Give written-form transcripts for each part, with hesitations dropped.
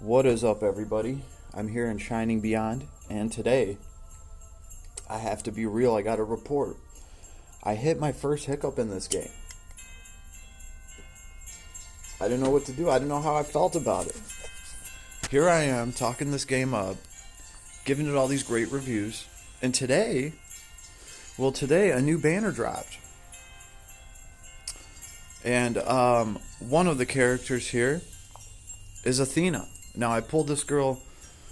What is up, everybody? I'm here in Shining Beyond, and today I have to be real. I got a report. I hit my first hiccup in this game. I didn't know what to do. I didn't know how I felt about it. Here I am talking this game up, giving it all these great reviews, and today a new banner dropped. And one of the characters here is Athena. Now, I pulled this girl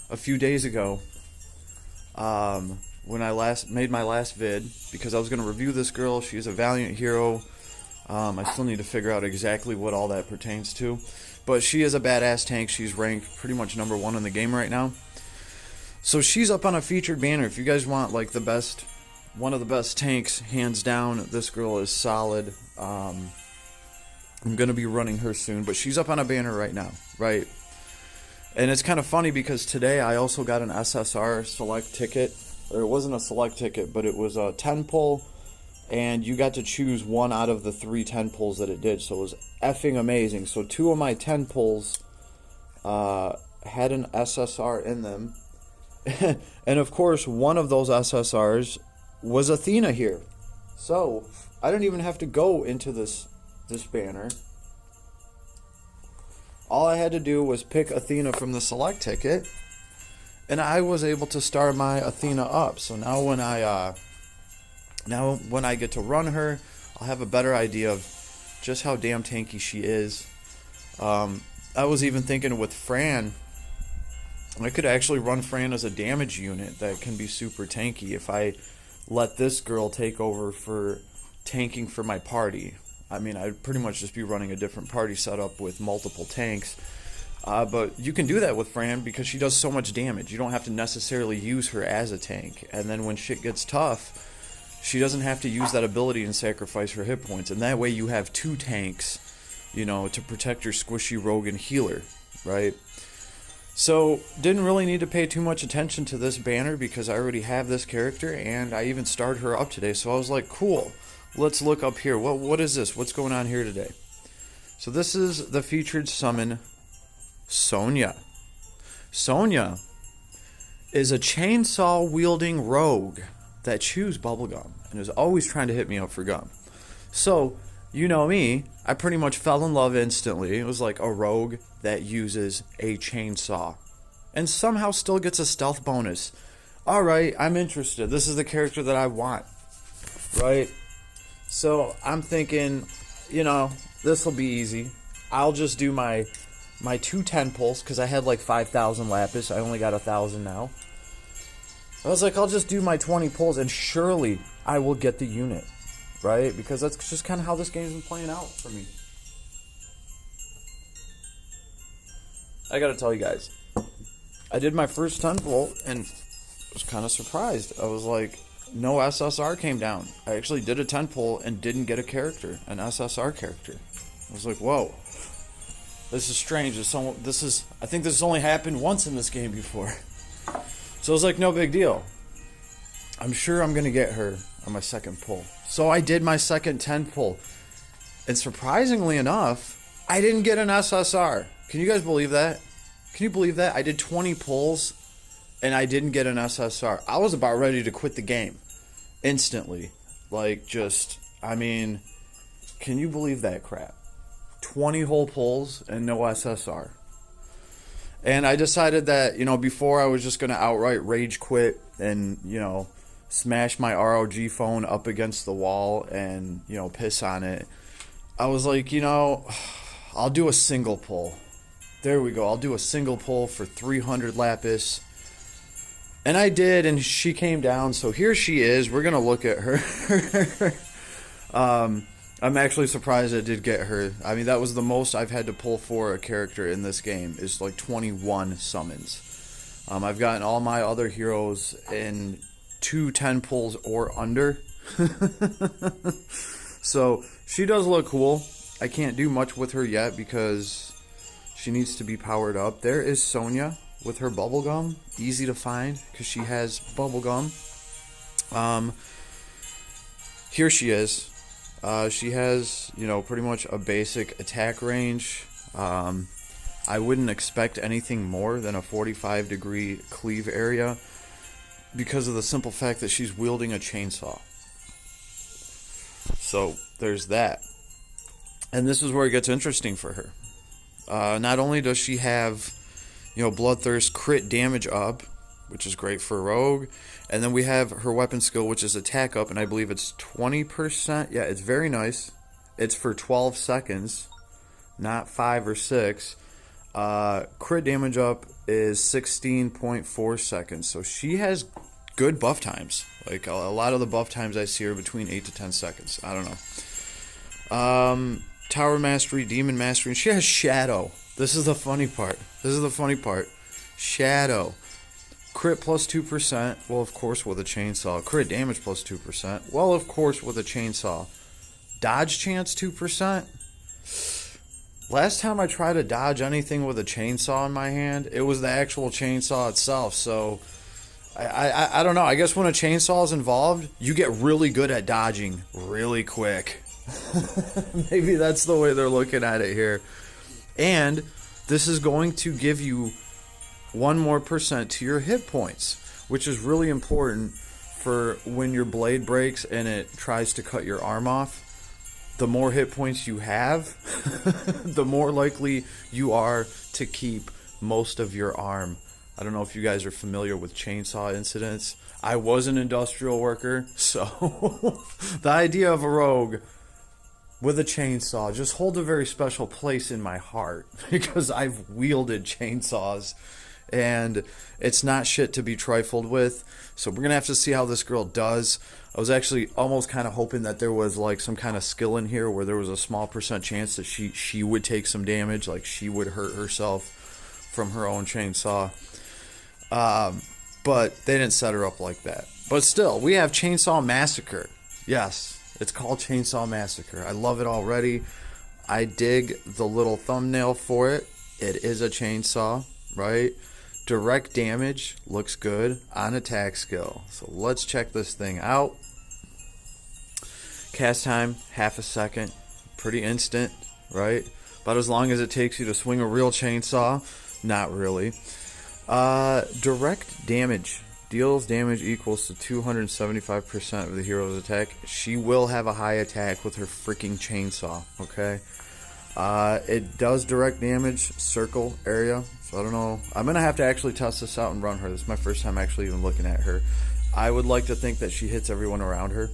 a few days ago when I made my last vid because I was going to review this girl. She's a valiant hero. I still need to figure out exactly what all that pertains to. But she is a badass tank. She's ranked pretty much number 1 in the game right now. So she's up on a featured banner. If you guys want like one of the best tanks, hands down, this girl is solid. I'm going to be running her soon, but she's up on a banner right now, right? And it's kind of funny because today I also got an SSR select ticket, or it wasn't a select ticket, but it was a 10 pull, and you got to choose one out of the 3 10 pulls that it did, so it was effing amazing. So 2 of my 10 pulls had an SSR in them, and of course one of those SSRs was Athena here. So I didn't even have to go into this banner. All I had to do was pick Athena from the select ticket, and I was able to start my Athena up. So now when I get to run her, I'll have a better idea of just how damn tanky she is. I was even thinking with Fran, I could actually run Fran as a damage unit that can be super tanky if I let this girl take over for tanking for my party. I mean, I'd pretty much just be running a different party setup with multiple tanks. But you can do that with Fran because she does so much damage. You don't have to necessarily use her as a tank. And then when shit gets tough, she doesn't have to use that ability and sacrifice her hit points. And that way you have 2 tanks, you know, to protect your squishy rogue and healer, right? So, didn't really need to pay too much attention to this banner because I already have this character, and I even started her up today. So I was like, cool. Let's look up here. What is this? What's going on here today? So this is the featured summon, Sonya. Sonya is a chainsaw-wielding rogue that chews bubblegum and is always trying to hit me up for gum. So, you know me, I pretty much fell in love instantly. It was like a rogue that uses a chainsaw and somehow still gets a stealth bonus. Alright, I'm interested. This is the character that I want, right? So I'm thinking, you know, this will be easy. I'll just do my 2 10 pulls because I had like 5,000 lapis. I only got 1,000 now. I was like, I'll just do my 20 pulls and surely I will get the unit, right? Because that's just kind of how this game's been playing out for me. I gotta tell you guys, I did my first 10 pull and was kind of surprised. I was like, no SSR came down. I actually did a 10 pull and didn't get a character, an SSR character. I was like, whoa, this is strange. I think this has only happened once in this game before. So I was like, no big deal. I'm sure I'm gonna get her on my second pull. So I did my second 10 pull, and surprisingly enough, I didn't get an SSR. Can you guys believe that? Can you believe that? I did 20 pulls and I didn't get an SSR. I was about ready to quit the game instantly. Like, just, I mean, can you believe that crap? 20 whole pulls and no SSR. And I decided that, you know, before I was just going to outright rage quit and, you know, smash my ROG phone up against the wall and, you know, piss on it. I was like, you know, I'll do a single pull. There we go. I'll do a single pull for 300 lapis. And I did, and she came down, so here she is. We're going to look at her. I'm actually surprised I did get her. I mean, that was the most I've had to pull for a character in this game, is like 21 summons. I've gotten all my other heroes in 2 10 pulls or under. So, she does look cool. I can't do much with her yet because she needs to be powered up. There is Sonya with her bubblegum, easy to find because she has bubblegum. Here she is. She has, you know, pretty much a basic attack range. I wouldn't expect anything more than a 45-degree cleave area because of the simple fact that she's wielding a chainsaw. So there's that. And this is where it gets interesting for her. Not only does she have, Bloodthirst crit damage up, which is great for Rogue, and then we have her weapon skill, which is attack up, and I believe it's 20%. Yeah, it's very nice. It's for 12 seconds, not 5 or 6. Crit damage up is 16.4 seconds. So she has good buff times. Like a lot of the buff times I see are between 8 to 10 seconds. I don't know. Tower Mastery, Demon Mastery. And she has Shadow. This is the funny part. Shadow. Crit plus 2%. Well, of course, with a chainsaw. Crit damage plus 2%. Well, of course, with a chainsaw. Dodge chance 2%. Last time I tried to dodge anything with a chainsaw in my hand, it was the actual chainsaw itself. So, I don't know. I guess when a chainsaw is involved, you get really good at dodging really quick. Maybe that's the way they're looking at it here. And this is going to give you 1% more to your hit points, which is really important for when your blade breaks and it tries to cut your arm off. The more hit points you have, the more likely you are to keep most of your arm. I don't know if you guys are familiar with chainsaw incidents. I was an industrial worker, so the idea of a rogue with a chainsaw just holds a very special place in my heart because I've wielded chainsaws and it's not shit to be trifled with. So we're going to have to see how this girl does. I was actually almost kind of hoping that there was like some kind of skill in here where there was a small percent chance that she would take some damage, like she would hurt herself from her own chainsaw. But they didn't set her up like that. But still, we have Chainsaw Massacre. Yes, it's called Chainsaw Massacre. I love it already. I dig the little thumbnail for it. It is a chainsaw, right? Direct damage looks good on attack skill. So let's check this thing out. Cast time, half a second. Pretty instant, right? About as long as it takes you to swing a real chainsaw. Not really. Direct damage. Deals damage equals to 275% of the hero's attack. She will have a high attack with her freaking chainsaw, okay? It does direct damage, circle area. So I don't know. I'm going to have to actually test this out and run her. This is my first time actually even looking at her. I would like to think that she hits everyone around her.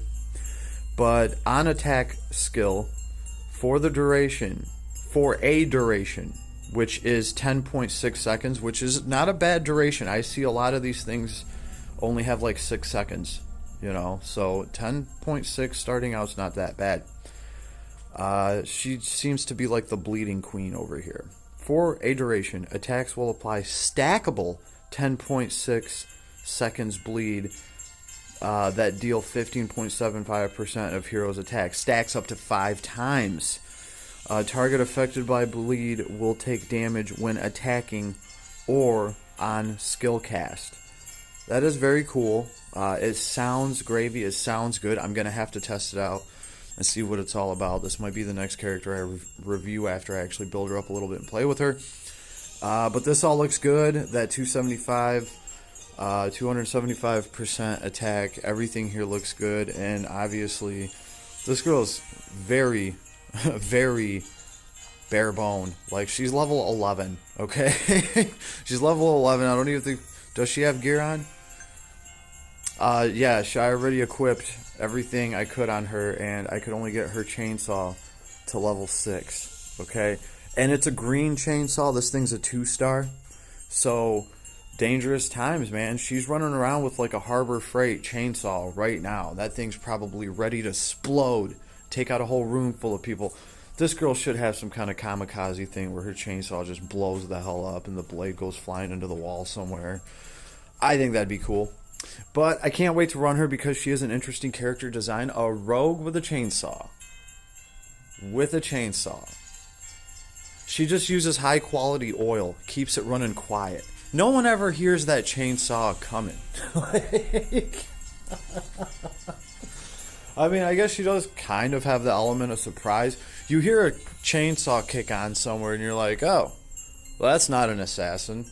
But on attack skill, for a duration, which is 10.6 seconds, which is not a bad duration. I see a lot of these things only have like 6 seconds, so 10.6 starting out is not that bad. She seems to be like the bleeding queen over here. For a duration, attacks will apply stackable 10.6 seconds bleed that deal 15.75% of hero's attack. Stacks up to 5 times. Target affected by bleed will take damage when attacking or on skill cast. That is very cool. It sounds gravy. It sounds good. I'm going to have to test it out and see what it's all about. This might be the next character I review after I actually build her up a little bit and play with her. But this all looks good. That 275% attack. Everything here looks good. And obviously, this girl is very, very bare bone. Like, she's level 11, okay? She's level 11. I don't even think... Does she have gear on? Yeah, I already equipped everything I could on her, and I could only get her chainsaw to level 6, okay? And it's a green chainsaw. This thing's a 2-star. So, dangerous times, man. She's running around with like a Harbor Freight chainsaw right now. That thing's probably ready to explode, take out a whole room full of people. This girl should have some kind of kamikaze thing where her chainsaw just blows the hell up and the blade goes flying into the wall somewhere. I think that'd be cool. But I can't wait to run her because she has an interesting character design. A rogue with a chainsaw. She just uses high quality oil. Keeps it running quiet. No one ever hears that chainsaw coming. I mean, I guess she does kind of have the element of surprise. You hear a chainsaw kick on somewhere and you're like, oh, Well, that's not an assassin,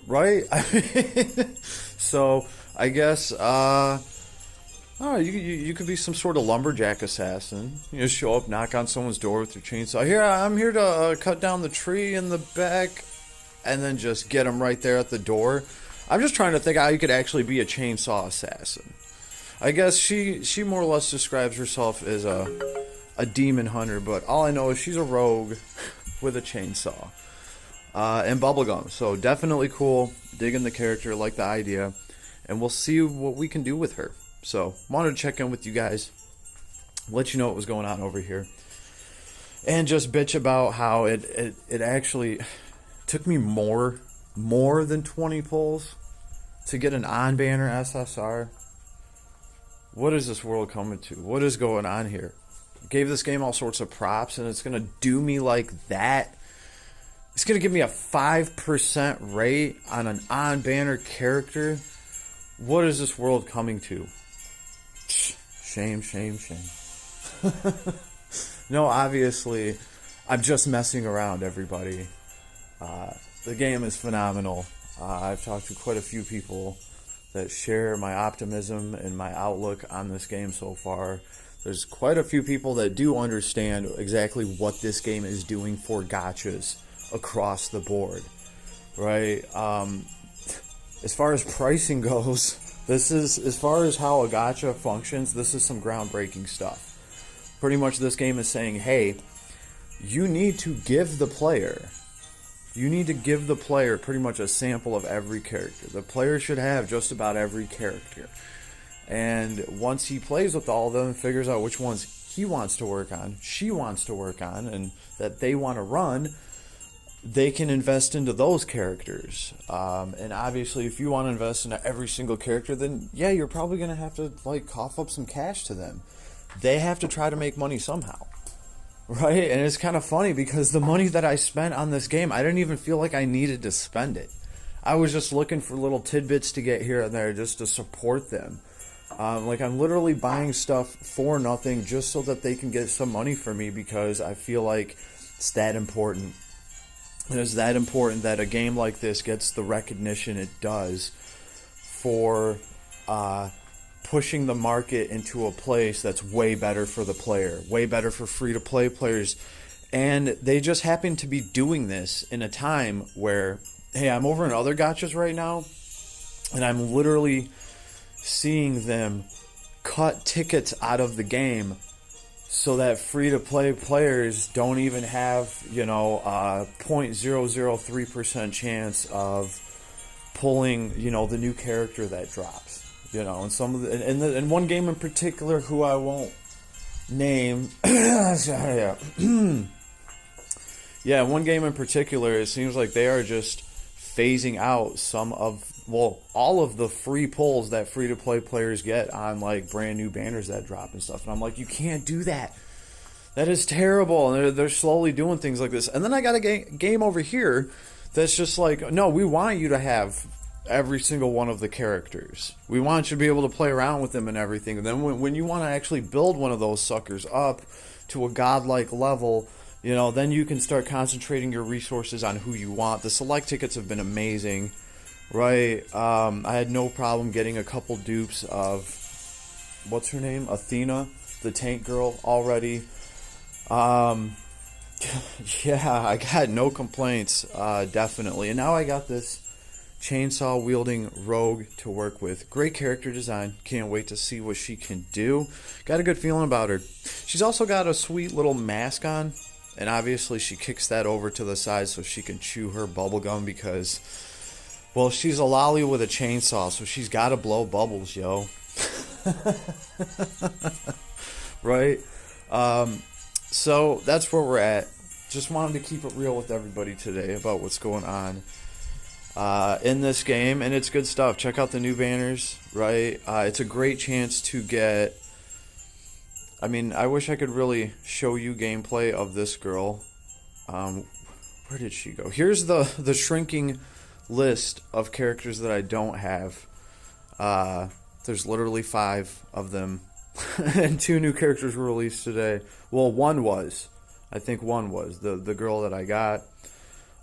right? So I guess oh, you could be some sort of lumberjack assassin. You just show up, knock on someone's door with your chainsaw. Here, I'm here to cut down the tree in the back, and then just get them right there at the door. I'm just trying to think how you could actually be a chainsaw assassin. I guess she more or less describes herself as a demon hunter, but all I know is she's a rogue with a chainsaw and bubblegum. So definitely cool. Digging the character, like the idea, and we'll see what we can do with her. So wanted to check in with you guys, let you know what was going on over here, and just bitch about how it actually took me more than 20 pulls to get an on-banner SSR. What is this world coming to? What is going on here? Gave this game all sorts of props, and it's going to do me like that? It's going to give me a 5% rate on an on-banner character? What is this world coming to? Shame, shame, shame. No, obviously, I'm just messing around, everybody. The game is phenomenal. I've talked to quite a few people that share my optimism and my outlook on this game so far. There's quite a few people that do understand exactly what this game is doing for gachas across the board, right? As far as pricing goes, this is, as far as how a gacha functions, this is some groundbreaking stuff. Pretty much this game is saying, hey, you need to give the player pretty much a sample of every character. The player should have just about every character. And once he plays with all of them and figures out which ones he wants to work on, she wants to work on, and that they want to run, they can invest into those characters. And obviously, if you want to invest into every single character, then yeah, you're probably going to have to like cough up some cash to them. They have to try to make money somehow. Right? And it's kind of funny because the money that I spent on this game, I didn't even feel like I needed to spend it. I was just looking for little tidbits to get here and there just to support them. Like, I'm literally buying stuff for nothing just so that they can get some money for me, because I feel like it's that important. It is that important that a game like this gets the recognition it does for pushing the market into a place that's way better for the player, way better for free-to-play players. And they just happen to be doing this in a time where, hey, I'm over in other gachas right now, and I'm literally seeing them cut tickets out of the game so that free-to-play players don't even have, 0.003% chance of pulling, the new character that drops. And some of and one game in particular, who I won't name, yeah, one game in particular, it seems like they are just phasing out all of the free pulls that free-to-play players get on like brand new banners that drop and stuff. And I'm like, you can't do that. That is terrible. And they're slowly doing things like this. And then I got a game over here that's just like, no, we want you to have every single one of the characters. We want you to be able to play around with them and everything. And then when you want to actually build one of those suckers up to a godlike level, then you can start concentrating your resources on who you want. The select tickets have been amazing, right? I had no problem getting a couple dupes of, what's her name? Athena, the tank girl, already. Yeah, I got no complaints, definitely. And now I got this chainsaw wielding rogue to work with. Great character design. Can't wait to see what she can do. Got a good feeling about her. She's also got a sweet little mask on, and obviously she kicks that over to the side so she can chew her bubblegum because, well, she's a lolly with a chainsaw, so she's got to blow bubbles, yo. Right? So that's where we're at. Just wanted to keep it real with everybody today about what's going on in this game, and it's good stuff. Check out the new banners, right? It's a great chance to get, I wish I could really show you gameplay of this girl. Where did she go? Here's the shrinking list of characters that I don't have. There's literally 5 of them, and 2 new characters were released today. Well, one was. I think one was. The girl that I got.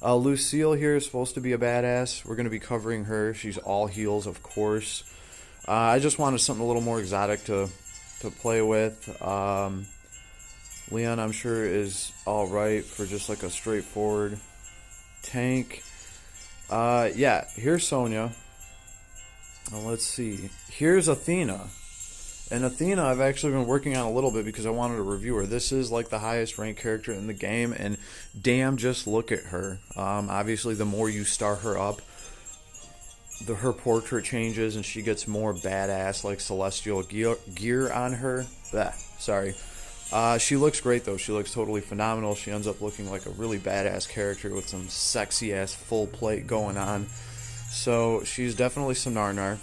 Lucille here is supposed to be a badass. We're going to be covering her. She's all heals, of course. I just wanted something a little more exotic to play with. Leon, I'm sure, is alright for just like a straightforward tank. Yeah, here's Sonya. Let's see. Here's Athena. And Athena, I've actually been working on a little bit because I wanted to review her. This is like the highest ranked character in the game, and damn, just look at her. Obviously, the more you star her up, her portrait changes, and she gets more badass, like celestial gear on her. Sorry. She looks great, though. She looks totally phenomenal. She ends up looking like a really badass character with some sexy-ass full plate going on. So, she's definitely some Narnar.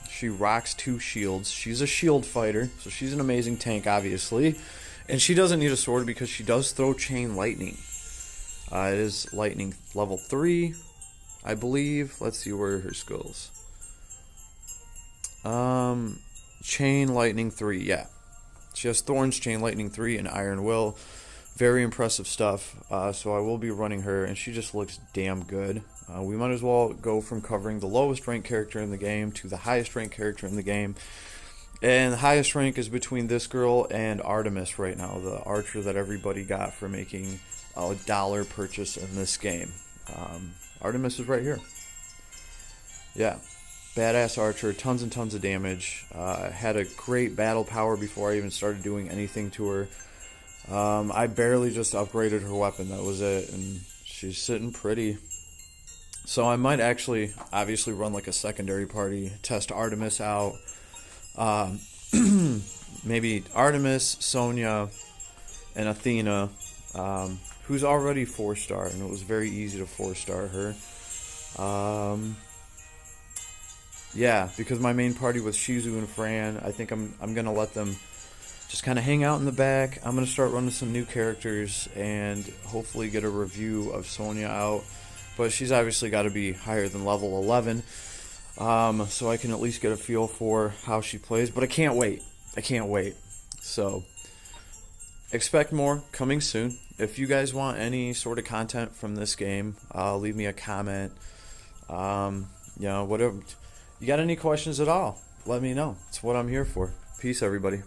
She rocks 2 shields. She's a shield fighter, so she's an amazing tank, obviously. And she doesn't need a sword because she does throw chain lightning. It is lightning level 3, I believe. Let's see where are her skills. Chain lightning 3, yeah. She has Thorns, Chain Lightning 3, and Iron Will. Very impressive stuff. So I will be running her, and she just looks damn good. We might as well go from covering the lowest ranked character in the game to the highest ranked character in the game. And the highest rank is between this girl and Artemis right now, the archer that everybody got for making a $1 purchase in this game. Artemis is right here. Yeah. Badass archer, tons and tons of damage. Had a great battle power before I even started doing anything to her. I barely just upgraded her weapon, that was it, and she's sitting pretty. So I might actually, obviously, run like a secondary party, test Artemis out. Maybe Artemis, Sonya, and Athena, who's already 4-star, and it was very easy to 4-star her. Yeah, because my main party was Shizu and Fran, I think I'm gonna let them just kind of hang out in the back. I'm gonna start running some new characters and hopefully get a review of Sonya out. But she's obviously got to be higher than level 11, so I can at least get a feel for how she plays. But I can't wait. I can't wait. So expect more coming soon. If you guys want any sort of content from this game, leave me a comment. Whatever. You got any questions at all, let me know. It's what I'm here for. Peace, everybody.